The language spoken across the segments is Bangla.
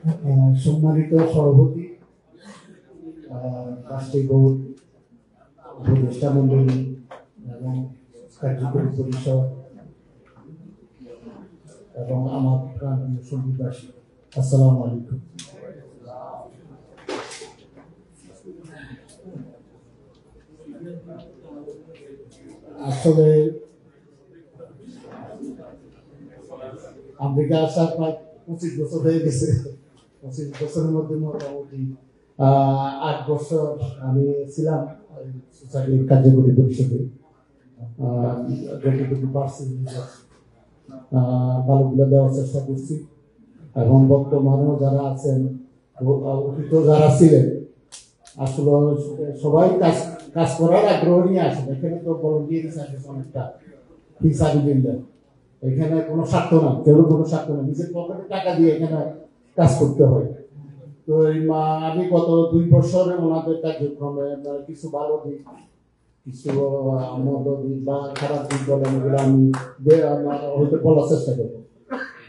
সম্মানিত সভাপতি, ট্রাস্টি বোর্ড, উপদেষ্টা মন্ডলী এবং কার্যকরী পরিষদ এবং আমার প্রাণপ্রিয় সঙ্গীবাসী, আসসালামু আলাইকুম। আসলে আমেরিকা আসার প্রায় 25 বছর হয়ে গেছে। 25 বছরের মধ্যে মোটামুটি 8 বছর আমি ছিলাম সোসাইটির কার্যকরী পরিষদে। যতটুকু পারছি ভালোগুলো দেওয়ার চেষ্টা করছি এবং বর্তমানেও যারা আছেন, অতীত যারা ছিলেন, আসলে সবাই কাজ করার আগ্রহ নিয়ে আসেন। এখানে তো ভলান্টিয়ার সার্ভিস অনেকটা ফিসাবিলিল্লাহ, এখানে কোনো স্বার্থ না, কেউ কোনো স্বার্থ না, নিজের পকেটে টাকা দিয়ে এখানে কাজ করতে হয়। তো আমি গত 2 বছরে ওনাদের কার্যক্রমে কিছু ভালো দিক, কিছু মন্দ দিক বা খারাপ দিক বলেন, এগুলো আমি হয়তো বলার চেষ্টা করবো।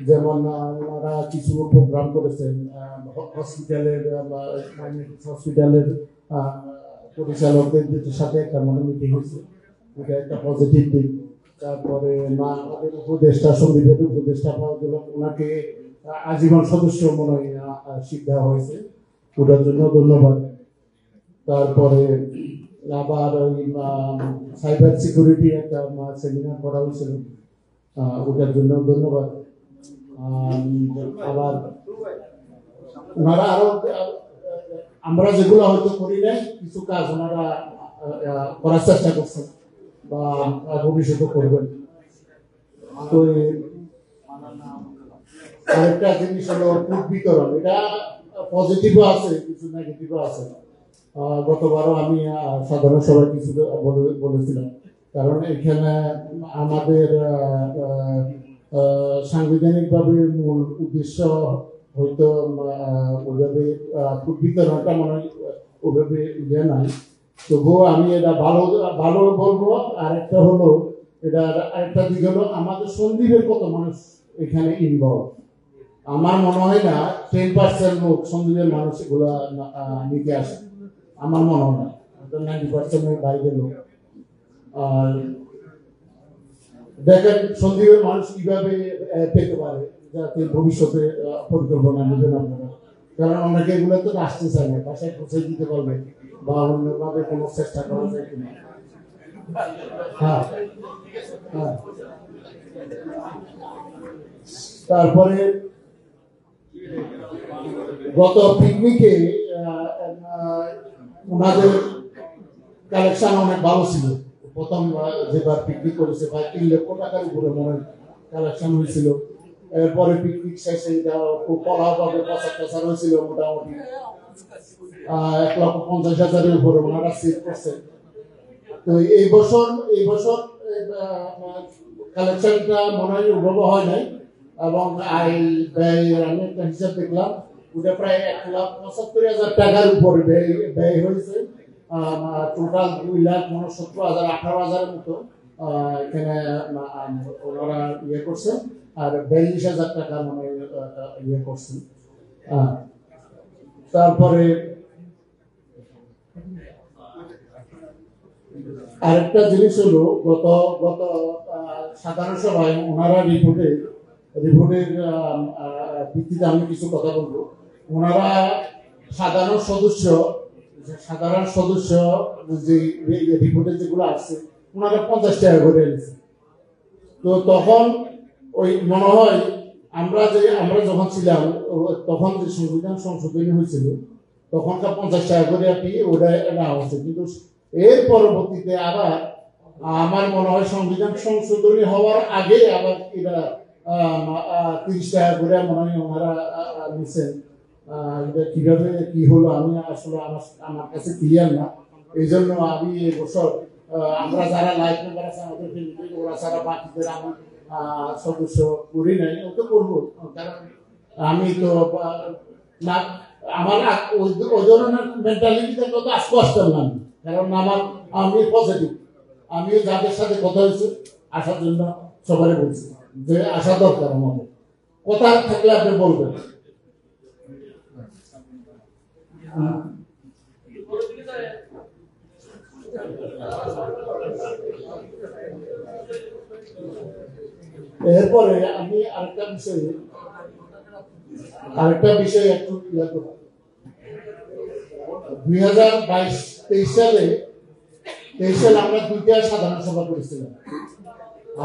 যেমন ওনারা কিছু প্রোগ্রাম করেছেন হসপিটালের পরিচালকদের সাথে একটা মিটিং হয়েছে, এটা একটা পজিটিভ দিক। তারপরে আমাদের উপদেষ্টা, সংবিধানের উপদেষ্টা পাওয়া গেল, ওনাকে আজীবন সদস্য মনে হয় শিখ দেওয়া হয়েছে, ওটার জন্য ধন্যবাদ। তারপরে আবার ওই সাইবার সিকিউরিটি একটা সেমিনার করা হয়েছিল, ওটার জন্য ধন্যবাদ। আবার ওনারা আরো আমরা যেগুলো হয়তো করি নাই, কিছু কাজ ওনারা করার চেষ্টা করছেন বা ভবিষ্যতে করবেন। তো আরেকটা জিনিস হলো ফুড বিতরণ, এটা পজিটিভও আছে, কিছু নেগেটিভও আছে। গতবারও আমি সাধারণ সভায় কিছু বলেছিলাম, কারণ এখানে আমাদের সাংবিধানিকভাবে মূল উদ্দেশ্য হয়তো ওইভাবে ফুড বিতরণটা মনে হয় ওইভাবে ইয়ে নাই। তবুও আমি এটা ভালো বলবো। আরেকটা হলো, এটার আরেকটা দিক হলো আমাদের সন্দীপের কত মানুষ এখানে ইনভলভ। আমার মনে হয় না 10% লোক সন্দীপের মানুষ এগুলো নিতে আসে, আমার মনে হয় না। 90% বাইরে লোক। আর দেখেন সন্দীপের মানুষ কিভাবে পেতে পারে, যাতে ভবিষ্যতে পরিকল্পনা নেবেন আপনারা। কারণ অনেকে এগুলো তো আসতে চায় না, বাসায় পৌঁছে দিতে পারবে বা অন্যভাবে কোনো চেষ্টা করা যায় কিনা। হ্যাঁ, হ্যাঁ। তারপরে গত পিকনিকে ওনাদের কালেকশন অনেক ভালো ছিল। প্রথম যেবার পিকনিক করেছে প্রায় 3 লক্ষ টাকার উপরে মনে কালেকশন হয়েছিল। এরপরে পিকনিক শেষে খুব পলাভাবে প্রচার হয়েছিল, মোটামুটি 1,50,000-এর উপরে ওনারা সেট করছে। তো এই বছর কালেকশনটা মনে হয় উদ্ভব হয় নাই, এবং আমি একটা হিসাব দেখলাম, ওটা প্রায় 1,75,000 টাকার উপরে ব্যয় হয়েছে। টোটাল 2,69,000, 18,000-এর মতো এখানে ওনারা ইয়ে করছে, আর 42,000 টাকা মানে ইয়ে করছে। তারপরে আরেকটা জিনিস হলো, গত সাধারণ সভায় ওনারা রিপোর্টের ভিত্তিতে আমি কিছু কথা বলবো। ওনারা সাধারণ সদস্য যে রিপোর্টে যেগুলো আসছে, ওনারা 50 টাকা করে এনেছে। তো তখন ওই মনে হয় আমরা যখন ছিলাম, তখন যে সংবিধান সংশোধনী হয়েছিল, তখনকার 50 টাকা করে আর কি ওটা নেওয়া হচ্ছে। কিন্তু এর পরবর্তীতে আবার আমার মনে হয় সংবিধান সংশোধনী হওয়ার আগে আবার এটা 30 টাকা করে মনে হয় ওনারা নিচ্ছেন। এটা কিভাবে কি হলো আমি আসলে আমার কাছে ক্লিয়ার না। এই জন্য আমি এবছর আমরা যারা লাইফ মেম্বার আছে আমাদের ফ্যামিলি, ওরা ছাড়া বাকিদের আমি সদস্য করি নাই, ও তো করবো। কারণ আমি তো না, আমার ওই ধরনের মেন্টালিটিতে কত আস্তে না, কারণ আমি পজিটিভ। আমিও যাদের সাথে কথা হয়েছে আসার জন্য সবাই বলছি যে আসা দরকার, আমাদের কথা থাকলে আপনি বলবেন। এরপরে আমি আরেকটা বিষয় একটু 2022-23 সালে আমরা দুইটা সাধারণ সভা করেছিলাম।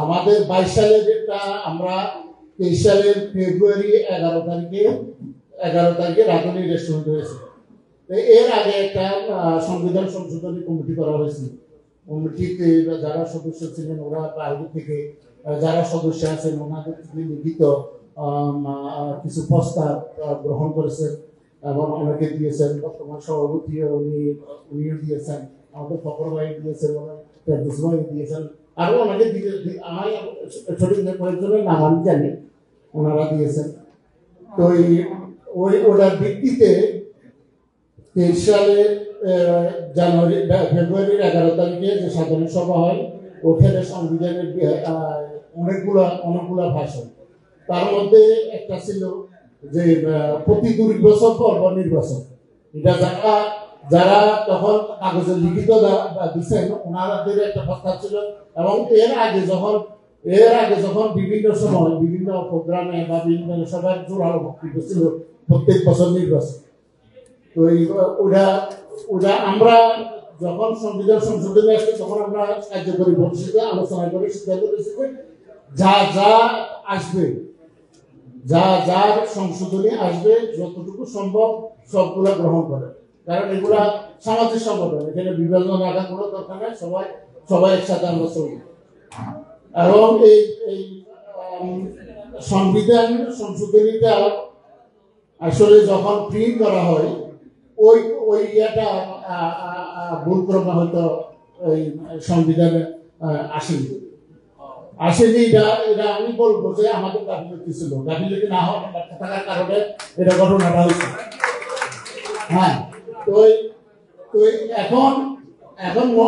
আমাদের 22 সালে যেটা আমরা 23 সালের ফেব্রুয়ারি 11 তারিখে রাজধানী রেস্টুরেন্ট হয়েছে। এর আগে একটা সংবিধান সংশোধনী কমিটি করা হয়েছিল। কমিটিতে যারা সদস্য ছিলেন ওরা বাইরে থেকে যারা সদস্য আছেন ওনাদের লিখিত কিছু প্রস্তাব গ্রহণ করেছেন এবং অনেকে দিয়েছেন। বর্তমান সভাপতি উনিও দিয়েছেন, আমাদের ফখর ভাই দিয়েছেন, ভাই দিয়েছেন, আরো অনেকে আমি সঠিক কয়েকজনের নাম আমি জানি, ওনারা দিয়েছেন। তো ওটার ভিত্তিতে 23 সালের ফেব্রুয়ারির 11 তারিখে যে সাধারণ সভা হয় ওখানে সংবিধানের অনেকগুলা ভাষণ, তার মধ্যে একটা ছিল যে প্রতি 2 বছর পর নির্বাচন। এটা যারা তখন কাগজে লিখিত দিচ্ছেন ওনাদের একটা প্রস্তাব ছিল। এবং এর আগে যখন বিভিন্ন সময় বিভিন্ন প্রোগ্রামে বা বিভিন্ন সভায় জোরালো বক্তব্য ছিল প্রত্যেক বছর নির্বাচন। তো ওটা আমরা যখন সংবিধান সংশোধনে আসছে তখন আমরা কার্যকরী পরিষদে আলোচনা করে সিদ্ধান্ত করেছি যা আসবে, যার সংশোধনী আসবে যতটুকু সম্ভব সবগুলা গ্রহণ করে। কারণ এগুলা সামাজিক সংগঠন, এখানে বিভাজন রাখা কোনো দরকার নেই, সবাই একসাথে আমরা চলব। এবং এই সংবিধান সংশোধনীটা আসলে যখন প্রিন্ট করা হয় ওই ইয়েটা ভুলক্রমে হয়তো ওই সংবিধানে আসেনি। এটা আমি বলবো যে আমাদের গাফিলতি ছিল, গাফিলতি না হওয়ার থাকার কারণে এটা ঘটনাটা হয়েছে। হ্যাঁ, তো এখন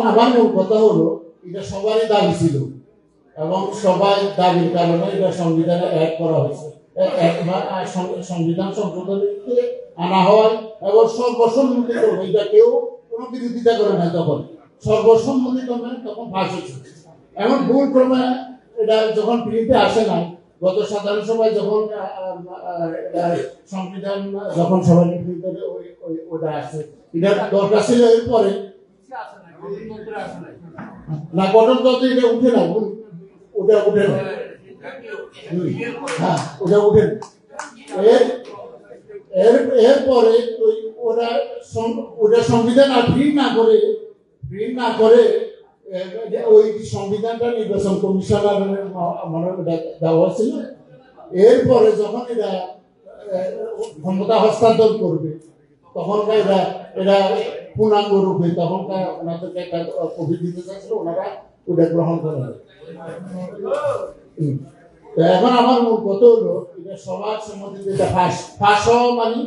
আমার মূল কথা হলো এটা সবারই দাবি ছিল এবং সবাই দাবির কারণে এটা সংবিধানে অ্যাড করা হয়েছে। সংবিধান সংশোধনীতে আনা হয় এবং সর্বসম্মতিক্রমে, এটা কেউ কোনো বিরোধিতা করে না, তখন সর্বসম্মতিক্রমে তখন পাস হয়েছে। এমন ভুল ক্রমে এটা যখন প্রিন্টে আসে না, গত সাধারণ সভায় যখন সংবিধান যখন সবাই প্রিন্টে ওটা আসে, এটা দরকার ছিল এরপরে না, গঠনতন্ত্রে এটা উঠে না, ওটা উঠে না। হ্যাঁ, ওটা উঠে না। এরপরে ওটা সংবিধান আর প্রিন্ট না করে ওই সংবিধানটা নির্বাচন কমিশনারের মনে দেওয়া হয়েছিল। এরপরে যখন এটা ক্ষমতা হস্তান্তর করবে তখনকার এটা পূর্ণাঙ্গ রূপে তখনকার ওনাদেরকে একটা কোভিড দিতে চাচ্ছিল, ওনারা ওটা গ্রহণ করে। এখন আমার মূল কথা হলো এটা সবার সম্মতিতে এটা ফাঁস হওয়া মানে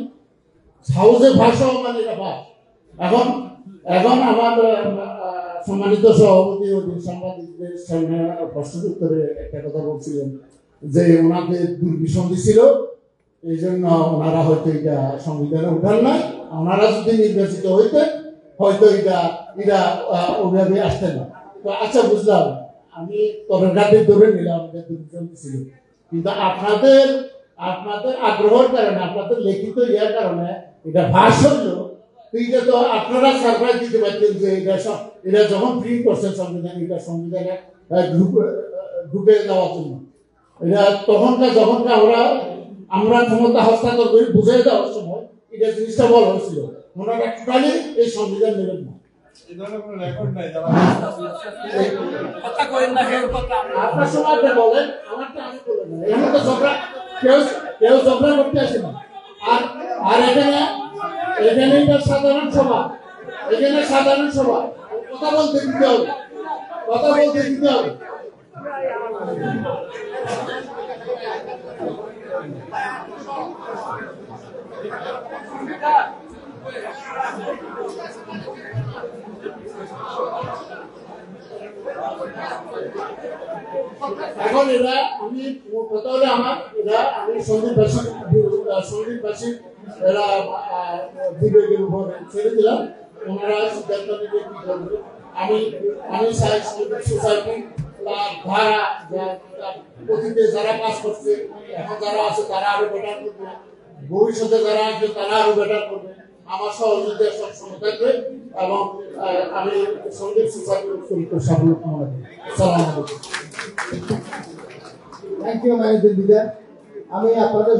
হাউসে ফাঁস হওয়া মানে এটা ফাঁস। এখন আমার সম্মানিত সভাপতি ও সাংবাদিকদের সামনে প্রশ্নের উত্তরে একটা কথা বলছিলেন যে ওনাদের দুর্বিসন্ধি ছিল, এই জন্য ওনারা হয়তো এটা সংবিধানে উঠান নাই। ওনারা যদি নির্বাচিত হইতেন হয়তো এটা ওইভাবে আসতেন না। তো আচ্ছা, বুঝলাম, আমি তরকারি ধরে নিলাম দুর্বিসন্ধি ছিল, কিন্তু আপনাদের আগ্রহের কারণে, আপনাদের লিখিত ইয়ার কারণে এটা ভাস হইলো। এটা তো আপনারা সারপ্রাইজ দিতে পারতেন যে এটা যখন প্রিন্ট করছেন সংবিধান, এটা সংবিধানে ঢুকে যাওয়ার জন্য এটা যখনকার আমরা ক্ষমতা হস্তান্তর করে বুঝে দেওয়ার সময় এটা জিনিসটা বলা হয়েছিল, ওনারা টোটালি এই সংবিধান নেবেন না। আপনার সময় বলেন, আমারটা আমি বলে না, এখানে তো কেউ ঝগড়া করতে আসে না। আর এখানে এটা সাধারণ সভা, কথা বলতে দিতে হবে। এখন এরা আমি কথা হলে আমার এরা আমি সন্দীপবাসী এরা বিবেকের উপর ছেড়ে দিলাম, ওনারা সিদ্ধান্ত নেবে কি করবে। আমি আমি চাই সোসাইটি ধারা অতীতে যারা কাজ করছে, এখন যারা আছে তারা আরো বেটার করবে, ভবিষ্যতে যারা আসবে তারা আরো বেটার করবে। আমার সহযোগিতা সবসময় থাকবে এবং আমি সন্দীপ সোসাইটির চরিত্র সাফল্য কামনা করি। সালাম আলাইকুম। Thank you Mainuddin leader. আমি আপনাদের